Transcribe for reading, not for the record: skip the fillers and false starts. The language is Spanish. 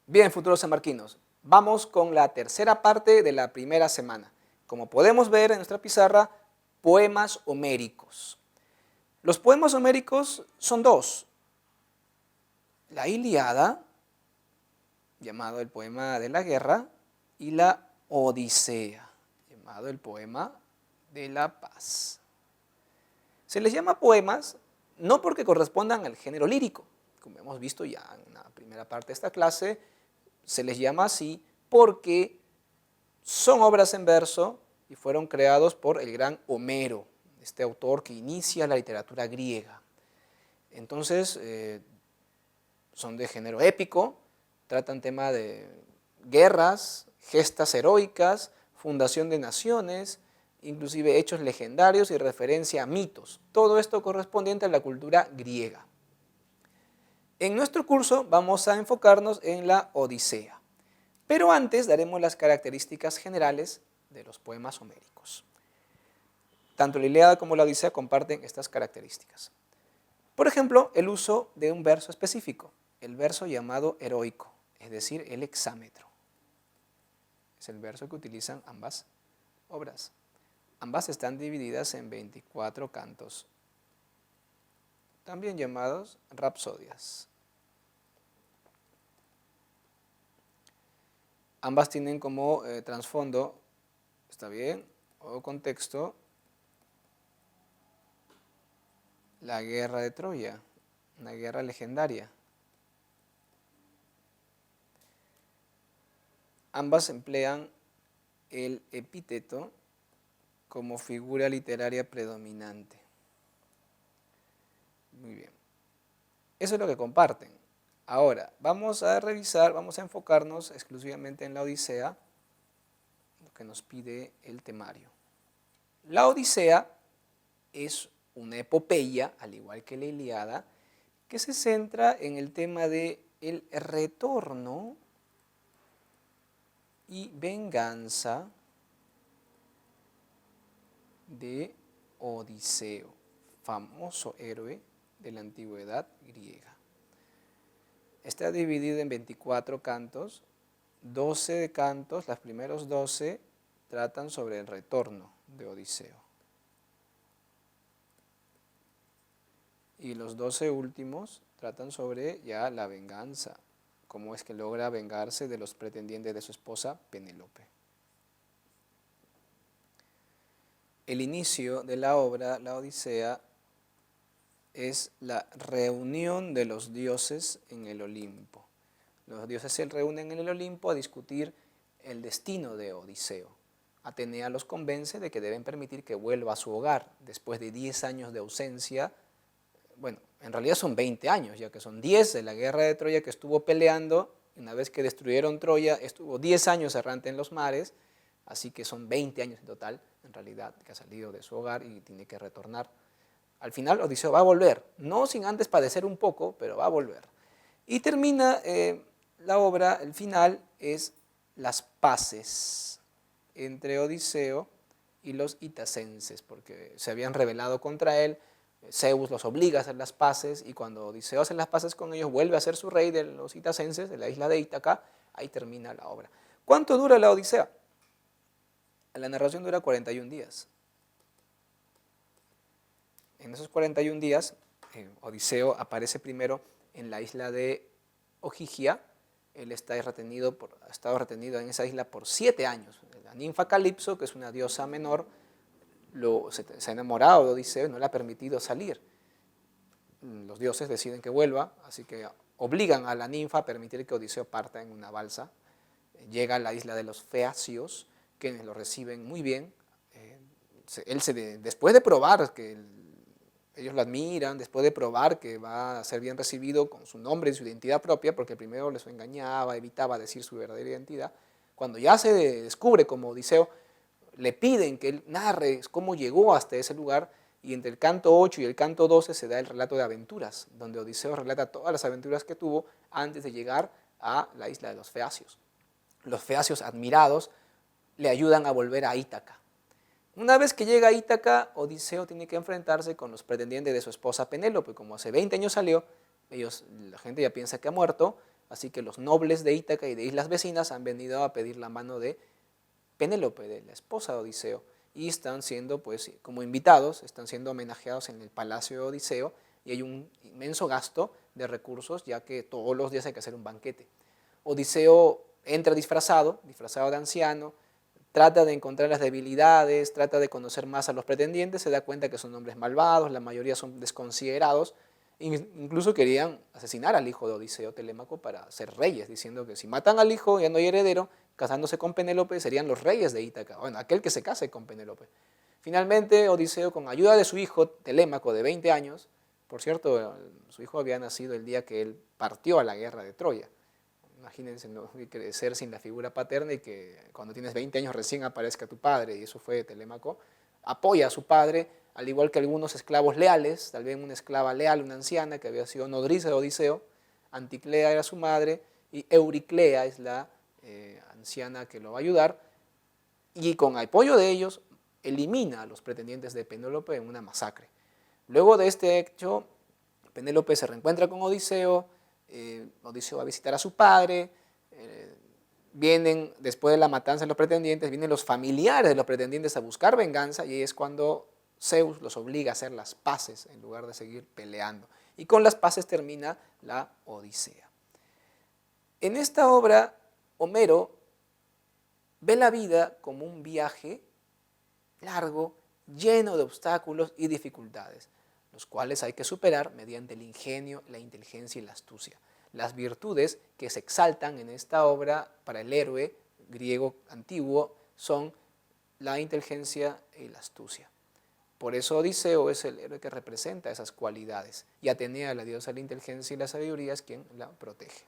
Bien, futuros sanmarquinos, vamos con la tercera parte de la primera semana. Como podemos ver en nuestra pizarra, poemas homéricos. Los poemas homéricos son dos. La Ilíada, llamado el poema de la guerra, y la Odisea, llamado el poema de la paz. Se les llama poemas no porque correspondan al género lírico, como hemos visto ya en la primera parte de esta clase, se les llama así porque son obras en verso y fueron creados por el gran Homero, este autor que inicia la literatura griega. Entonces, son de género épico, tratan tema de guerras, gestas heroicas, fundación de naciones, inclusive hechos legendarios y referencia a mitos. Todo esto correspondiente a la cultura griega. En nuestro curso vamos a enfocarnos en la Odisea, pero antes daremos las características generales de los poemas homéricos. Tanto la Ilíada como la Odisea comparten estas características. Por ejemplo, el uso de un verso específico, el verso llamado heroico, es decir, el hexámetro. Es el verso que utilizan ambas obras. Ambas están divididas en 24 cantos, también llamados rapsodias. Ambas tienen como trasfondo, ¿está bien?, o contexto, la guerra de Troya, una guerra legendaria. Ambas emplean el epíteto como figura literaria predominante. Muy bien. Eso es lo que comparten. Ahora, vamos a revisar, vamos a enfocarnos exclusivamente en la Odisea, lo que nos pide el temario. La Odisea es una epopeya, al igual que la Ilíada, que se centra en el tema de el retorno y venganza de Odiseo, famoso héroe de la antigüedad griega. Está dividido en 24 cantos, 12 cantos, los primeros 12 tratan sobre el retorno de Odiseo. Y los 12 últimos tratan sobre ya la venganza, cómo es que logra vengarse de los pretendientes de su esposa Penélope. El inicio de la obra, la Odisea, es la reunión de los dioses en el Olimpo. Los dioses se reúnen en el Olimpo a discutir el destino de Odiseo. Atenea los convence de que deben permitir que vuelva a su hogar después de 10 años de ausencia. Bueno, en realidad son 20 años, ya que son 10 de la guerra de Troya que estuvo peleando. Una vez que destruyeron Troya, estuvo 10 años errante en los mares, así que son 20 años en total, en realidad, que ha salido de su hogar y tiene que retornar. Al final Odiseo va a volver, no sin antes padecer un poco, pero va a volver. Y termina la obra, el final es las paces entre Odiseo y los itacenses, porque se habían rebelado contra él. Zeus los obliga a hacer las paces y cuando Odiseo hace las paces con ellos vuelve a ser su rey de los itacenses, de la isla de Ítaca. Ahí termina la obra. ¿Cuánto dura la Odisea? La narración dura 41 días. En esos 41 días, Odiseo aparece primero en la isla de Ogygia. Él ha estado retenido en esa isla por 7 años. La ninfa Calipso, que es una diosa menor, se ha enamorado de Odiseo y no le ha permitido salir. Los dioses deciden que vuelva, así que obligan a la ninfa a permitir que Odiseo parta en una balsa. Llega a la isla de los Feacios, quienes lo reciben muy bien. Después de probar que ellos lo admiran, después de probar que va a ser bien recibido con su nombre y su identidad propia, porque primero les engañaba, evitaba decir su verdadera identidad, cuando ya se descubre como Odiseo, le piden que él narre cómo llegó hasta ese lugar, y entre el canto 8 y el canto 12 se da el relato de aventuras, donde Odiseo relata todas las aventuras que tuvo antes de llegar a la isla de los Feacios. Los Feacios, admirados, le ayudan a volver a Ítaca. Una vez que llega a Ítaca, Odiseo tiene que enfrentarse con los pretendientes de su esposa Penélope. Como hace 20 años salió, la gente ya piensa que ha muerto, así que los nobles de Ítaca y de islas vecinas han venido a pedir la mano de Penélope, de la esposa de Odiseo, y están siendo, pues, como invitados, están siendo homenajeados en el palacio de Odiseo, y hay un inmenso gasto de recursos, ya que todos los días hay que hacer un banquete. Odiseo entra disfrazado de anciano, trata de encontrar las debilidades, trata de conocer más a los pretendientes, se da cuenta que son hombres malvados, la mayoría son desconsiderados, incluso querían asesinar al hijo de Odiseo, Telémaco, para ser reyes, diciendo que si matan al hijo ya no hay heredero, casándose con Penélope serían los reyes de Ítaca, bueno, aquel que se case con Penélope. Finalmente Odiseo, con ayuda de su hijo Telémaco de 20 años, por cierto, su hijo había nacido el día que él partió a la guerra de Troya. Imagínense, ¿no?, crecer sin la figura paterna y que cuando tienes 20 años recién aparezca tu padre, y eso fue Telémaco. Apoya a su padre, al igual que algunos esclavos leales, tal vez una esclava leal, una anciana que había sido nodriza de Odiseo. Anticlea era su madre y Euriclea es la anciana que lo va a ayudar, y con apoyo de ellos elimina a los pretendientes de Penélope en una masacre. Luego de este hecho, Penélope se reencuentra con Odiseo, Odiseo va a visitar a su padre, vienen, después de la matanza de los pretendientes, vienen los familiares de los pretendientes a buscar venganza, y es cuando Zeus los obliga a hacer las paces en lugar de seguir peleando. Y con las paces termina la Odisea. En esta obra, Homero ve la vida como un viaje largo, lleno de obstáculos y dificultades, los cuales hay que superar mediante el ingenio, la inteligencia y la astucia. Las virtudes que se exaltan en esta obra para el héroe griego antiguo son la inteligencia y la astucia. Por eso Odiseo es el héroe que representa esas cualidades, y Atenea, la diosa de la inteligencia y la sabiduría, es quien la protege.